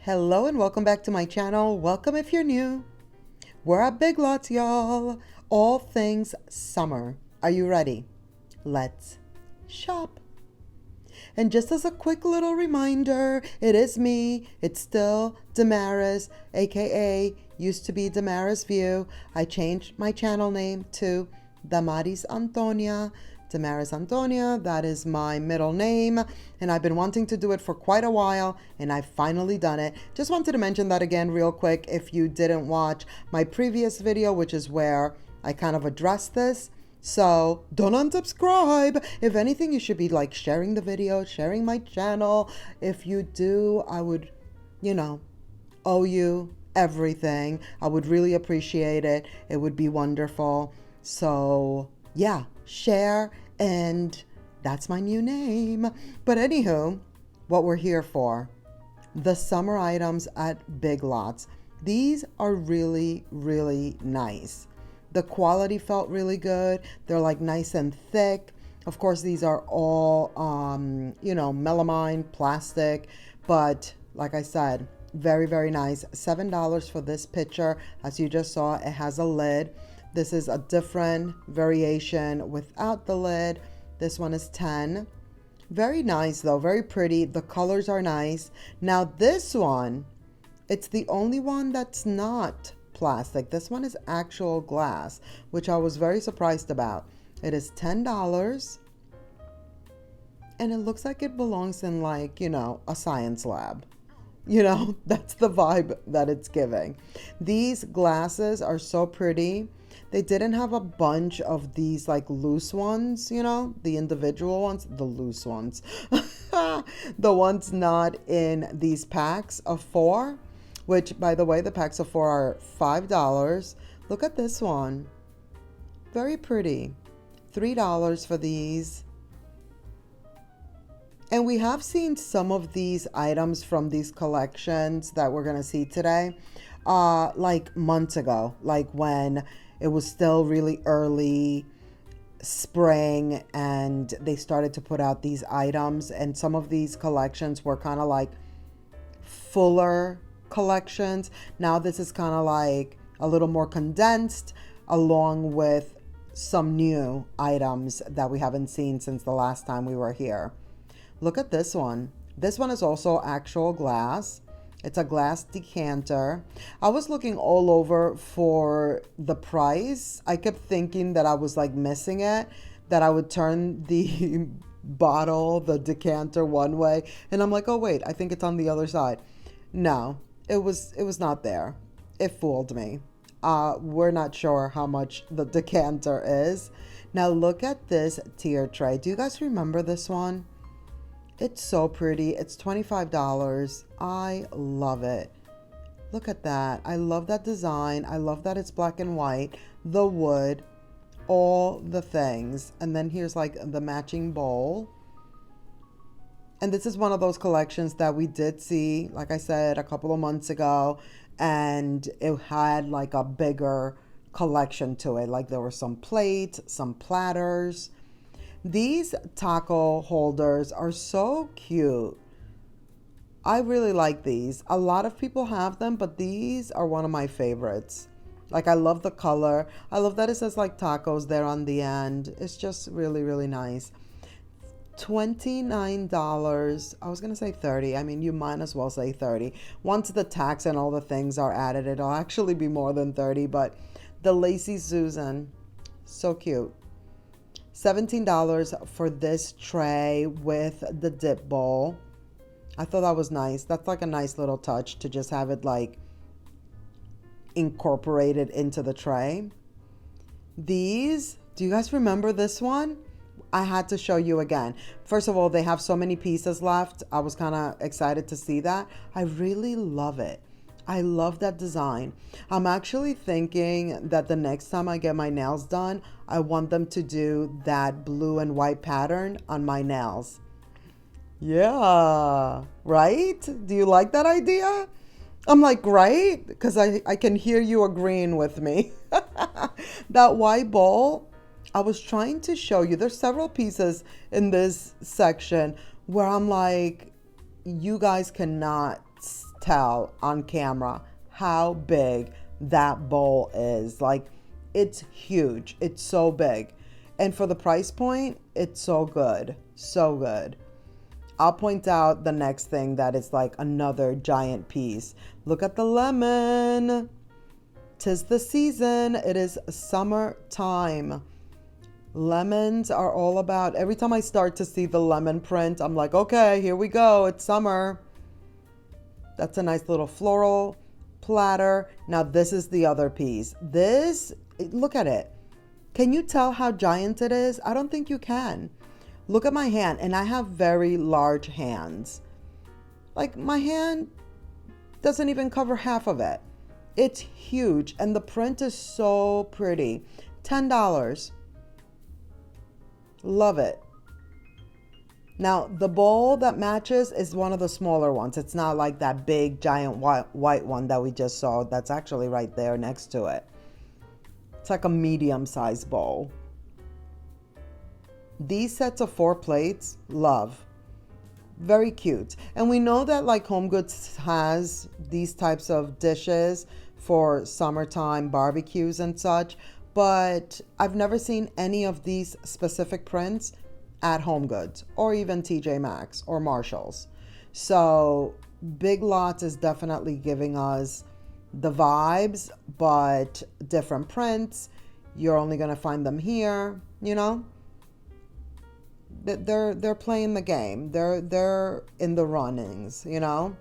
Hello and welcome back to my channel. Welcome if you're new. We're at Big Lots, y'all. All things summer. Are you ready? Let's shop. And just as a quick little reminder, it is me. It's still Damaris, aka used to be Damaris View. I changed my channel name to Damaris Antonia. Damaris Antonia, that is my middle name, and I've been wanting to do it for quite a while, and I've finally done it. Just wanted to mention that again real quick if you didn't watch my previous video, which is where I kind of addressed this. So don't unsubscribe. If anything, you should be like sharing the video, sharing my channel. If you do, I would, owe you everything. I would really appreciate it. It would be wonderful. So yeah, share, and that's my new name. But anywho, what we're here for, the summer items at Big Lots. These are really, really nice. The quality felt really good. They're like nice and thick. Of course, these are all, melamine plastic, but like I said, very, very nice. $7 for this pitcher. As you just saw, it has a lid. This is a different variation without the lid. This one is 10. Very nice though, very pretty. The colors are nice. Now this one, it's the only one that's not plastic. This one is actual glass, which I was very surprised about. It is $10. And it looks like it belongs in a science lab. That's the vibe that it's giving. These glasses are so pretty. They didn't have a bunch of these loose ones, the individual ones, the loose ones. The ones not in these packs of 4, which by the way, the packs of 4 are $5. Look at this one. Very pretty. $3 for these. And we have seen some of these items from these collections that we're going to see today, months ago, when it was still really early spring and they started to put out these items. And some of these collections were kind of fuller collections. Now this is kind of a little more condensed, along with some new items that we haven't seen since the last time we were here. Look at this one. This one is also actual glass. It's a glass decanter. I was looking all over for the price. I kept thinking that I was missing it, that I would turn the bottle, the decanter one way. And I'm like, oh wait, I think it's on the other side. No, it was not there. It fooled me. We're not sure how much the decanter is. Now look at this tier tray. Do you guys remember this one? It's so pretty. It's $25. I love it. Look at that. I love that design. I love that it's black and white. The wood, all the things. And then here's the matching bowl. And this is one of those collections that we did see, like I said, a couple of months ago. And it had a bigger collection to it. There were some plates, some platters. These taco holders are so cute. I really like these. A lot of people have them, but these are one of my favorites. I love the color. I love that it says tacos there on the end. It's just really, really nice. $29. I was going to say 30. I mean, you might as well say 30. Once the tax and all the things are added, it'll actually be more than 30, but the Lazy Susan, so cute. $17 for this tray with the dip bowl. I thought that was nice. That's a nice little touch to just have it incorporated into the tray. These, do you guys remember this one? I had to show you again. First of all, they have so many pieces left. I was kind of excited to see that. I really love it. I love that design. I'm actually thinking that the next time I get my nails done, I want them to do that blue and white pattern on my nails. Yeah, right? Do you like that idea? I'm right? Because I can hear you agreeing with me. That white bowl, I was trying to show you. There's several pieces in this section where I'm you guys cannot tell on camera how big that bowl is. Like, it's huge. It's so big. And for the price point, it's so good. So good. I'll point out the next thing that is like another giant piece. Look at the lemon. 'Tis the season. It is summertime. Lemons are all about, every time I start to see the lemon print, I'm like, okay, here we go. It's summer. That's a nice little floral platter. Now this is the other piece. This, look at it. Can you tell how giant it is? I don't think you can. Look at my hand, and I have very large hands. Like, my hand doesn't even cover half of it. It's huge, and the print is so pretty. $10. Love it. Now, the bowl that matches is one of the smaller ones. It's not like that big, giant white one that we just saw. That's actually right there next to it. It's like a medium-sized bowl. These sets of 4 plates, love. Very cute. And we know that like HomeGoods has these types of dishes for summertime barbecues and such, but I've never seen any of these specific prints at HomeGoods or even TJ Maxx or Marshalls. So Big Lots is definitely giving us the vibes, but different prints. You're only going to find them here, you know? They're playing the game. They're in the runnings, you know?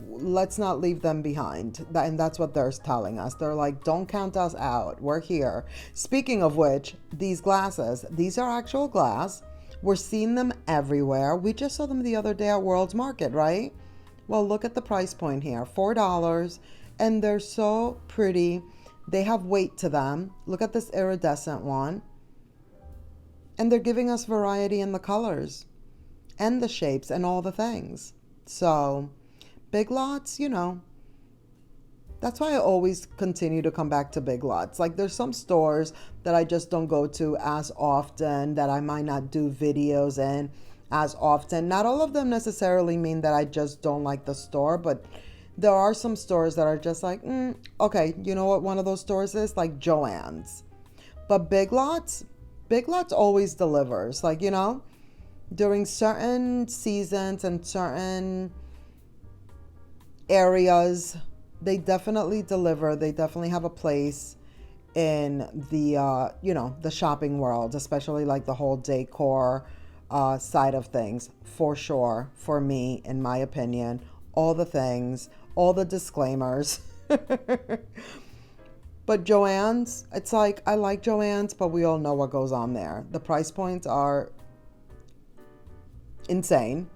Let's not leave them behind. And that's what they're telling us. They're like, don't count us out. We're here. Speaking of which, these glasses, these are actual glass. We're seeing them everywhere. We just saw them the other day at World's Market, right? Well, look at the price point here, $4. And they're so pretty. They have weight to them. Look at this iridescent one. And they're giving us variety in the colors and the shapes and all the things. So Big Lots, you know, that's why I always continue to come back to Big Lots. Like, there's some stores that I just don't go to as often, that I might not do videos in as often. Not all of them necessarily mean that I just don't like the store, but there are some stores that are just like, okay, you know what one of those stores is? Like Joann's. But Big Lots always delivers. Like, you know, during certain seasons and certain areas, they definitely deliver. They definitely have a place in the, you know, the shopping world, especially like the whole decor side of things, for sure, for me, in my opinion. All the things, all the disclaimers. But Joann's, it's like, I like Joann's, but we all know what goes on there. The price points are insane.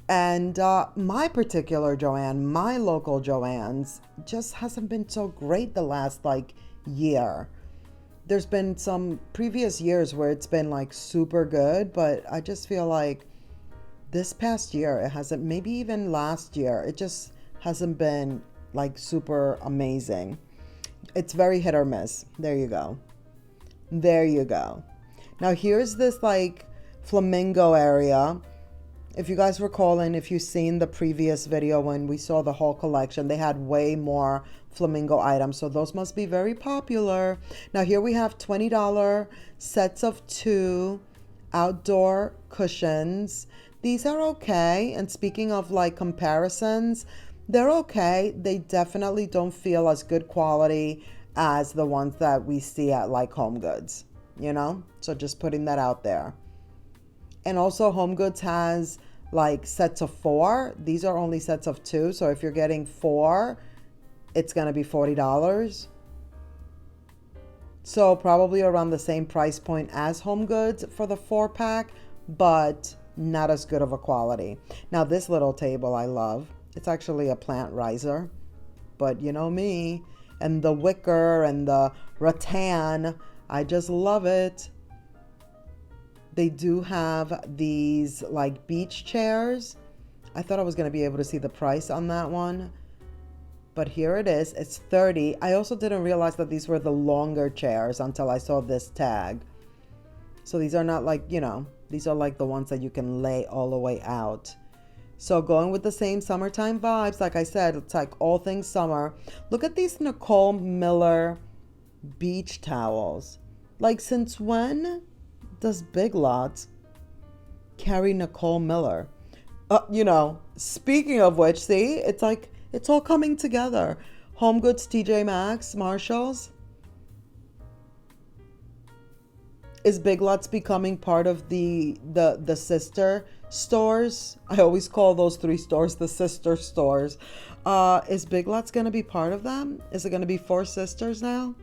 And my particular Joann, my local Joann's, just hasn't been so great the last like year. There's been some previous years where it's been like super good, but I just feel like this past year, it hasn't, maybe even last year, it just hasn't been like super amazing. It's very hit or miss. There you go. There you go. Now here's this like flamingo area. If you guys recall, and if you've seen the previous video when we saw the whole collection, they had way more flamingo items. So those must be very popular. Now here we have $20 sets of 2 outdoor cushions. These are okay. And speaking of like comparisons, they're okay. They definitely don't feel as good quality as the ones that we see at like HomeGoods, you know? So just putting that out there. And also HomeGoods has like sets of 4. These are only sets of 2. So if you're getting 4, it's going to be $40. So probably around the same price point as HomeGoods for the 4-pack, but not as good of a quality. Now this little table I love. It's actually a plant riser, but you know me, and the wicker and the rattan, I just love it. They do have these like beach chairs. I thought I was going to be able to see the price on that one, but here it is. It's $30. I also didn't realize that these were the longer chairs until I saw this tag. So these are not like, you know, these are like the ones that you can lay all the way out. So going with the same summertime vibes, like I said, it's like all things summer. Look at these Nicole Miller beach towels. Like, since when does Big Lots carry Nicole Miller? Speaking of which, see, it's like it's all coming together. Home Goods, TJ Maxx, Marshalls. Is Big Lots becoming part of the sister stores? I always call those three stores the sister stores. Is Big Lots going to be part of them? Is it going to be four sisters now?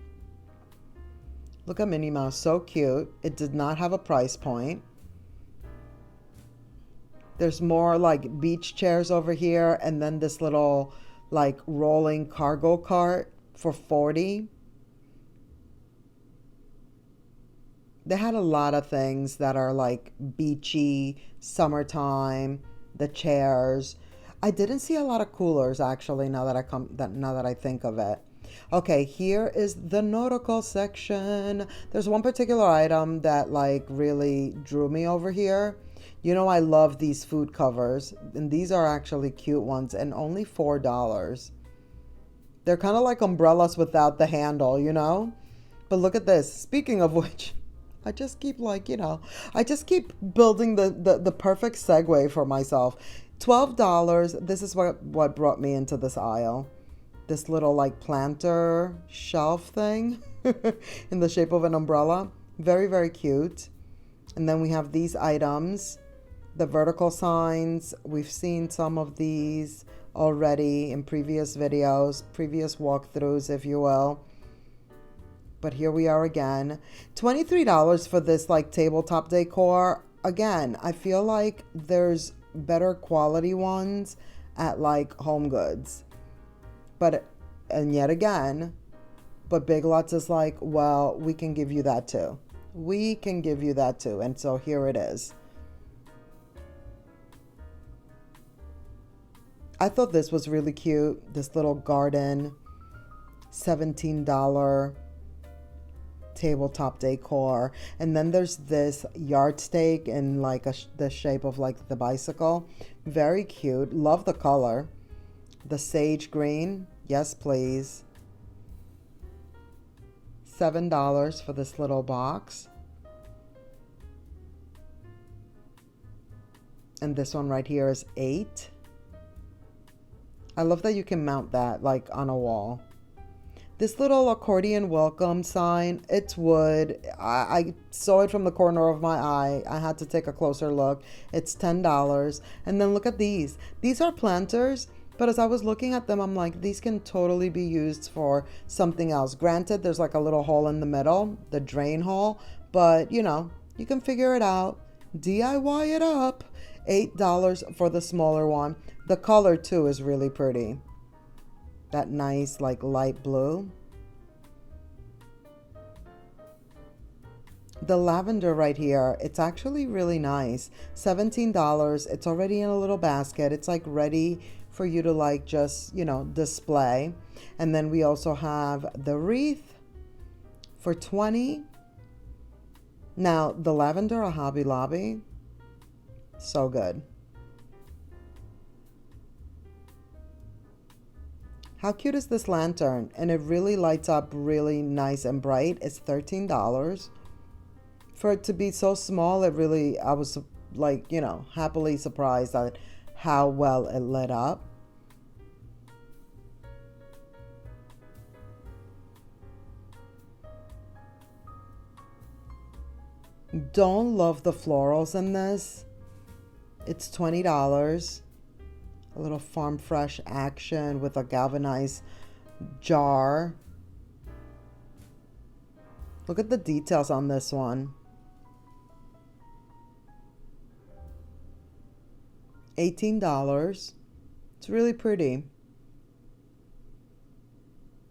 Look at Minnie Mouse, so cute. It did not have a price point. There's more like beach chairs over here, and then this little like rolling cargo cart for $40. They had a lot of things that are like beachy, summertime, the chairs. I didn't see a lot of coolers actually now that I think of it. Okay, here is the nautical section. There's one particular item that like really drew me over here. You know, I love these food covers, and these are actually cute ones, and only $4. They're kind of like umbrellas without the handle, you know? But look at this. Speaking of which, I just keep I just keep building the perfect segue for myself. $12. This is what brought me into this aisle. This little like planter shelf thing in the shape of an umbrella. Very, very cute. And then we have these items, the vertical signs. We've seen some of these already in previous videos, previous walkthroughs, if you will. But here we are again. $23 for this like tabletop decor. Again, I feel like there's better quality ones at like Home Goods. But Big Lots is like, well, we can give you that too. We can give you that too. And so here it is. I thought this was really cute. This little garden, $17 tabletop decor. And then there's this yardstick in like the shape of like the bicycle. Very cute. Love the color. The sage green. Yes, please. $7 for this little box. And this one right here is $8. I love that you can mount that like on a wall. This little accordion welcome sign, it's wood. I saw it from the corner of my eye. I had to take a closer look. It's $10. And then look at these. These are planters, but as I was looking at them, I'm like, these can totally be used for something else. Granted, there's like a little hole in the middle, the drain hole, but you know, you can figure it out. DIY it up. $8 for the smaller one. The color too is really pretty. That nice like light blue. The lavender right here, it's actually really nice. $17. It's already in a little basket. It's like ready for you to like just, display. And then we also have the wreath for $20. Now, the lavender at Hobby Lobby, so good. How cute is this lantern? And it really lights up really nice and bright. It's $13. For it to be so small, I was like, happily surprised at how well it lit up. Don't love the florals in this. It's $20. A little farm fresh action with a galvanized jar. Look at the details on this one. $18. It's really pretty.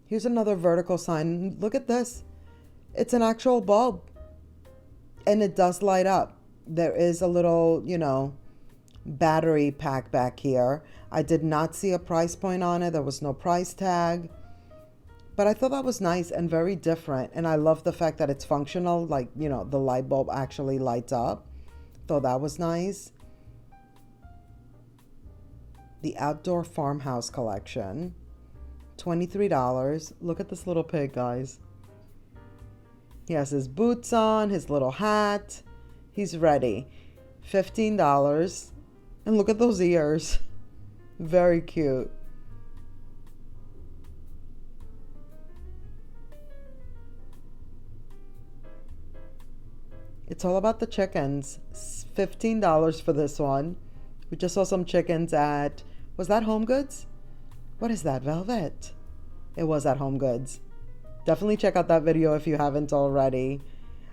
Here's another vertical sign. Look at this. It's an actual bulb. And it does light up. There is a little, battery pack back here. I did not see a price point on it. There was no price tag. But I thought that was nice and very different. And I love the fact that it's functional. Like, the light bulb actually lights up. Thought that was nice. The Outdoor Farmhouse Collection. $23. Look at this little pig, guys. He has his boots on, his little hat. He's ready. $15. And look at those ears. Very cute. It's all about the chickens. $15 for this one. We just saw some chickens at, was that Home Goods? What is that, Velvet? It was at Home Goods. Definitely check out that video if you haven't already.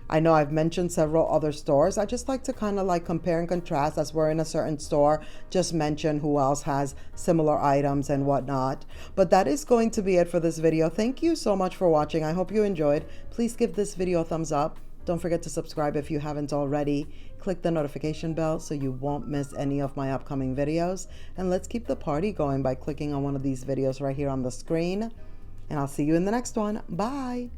I know I've mentioned several other stores. I just like to kind of like compare and contrast as we're in a certain store. Just mention who else has similar items and whatnot. But that is going to be it for this video. Thank you so much for watching. I hope you enjoyed. Please give this video a thumbs up. Don't forget to subscribe if you haven't already. Click the notification bell so you won't miss any of my upcoming videos. And let's keep the party going by clicking on one of these videos right here on the screen. And I'll see you in the next one. Bye.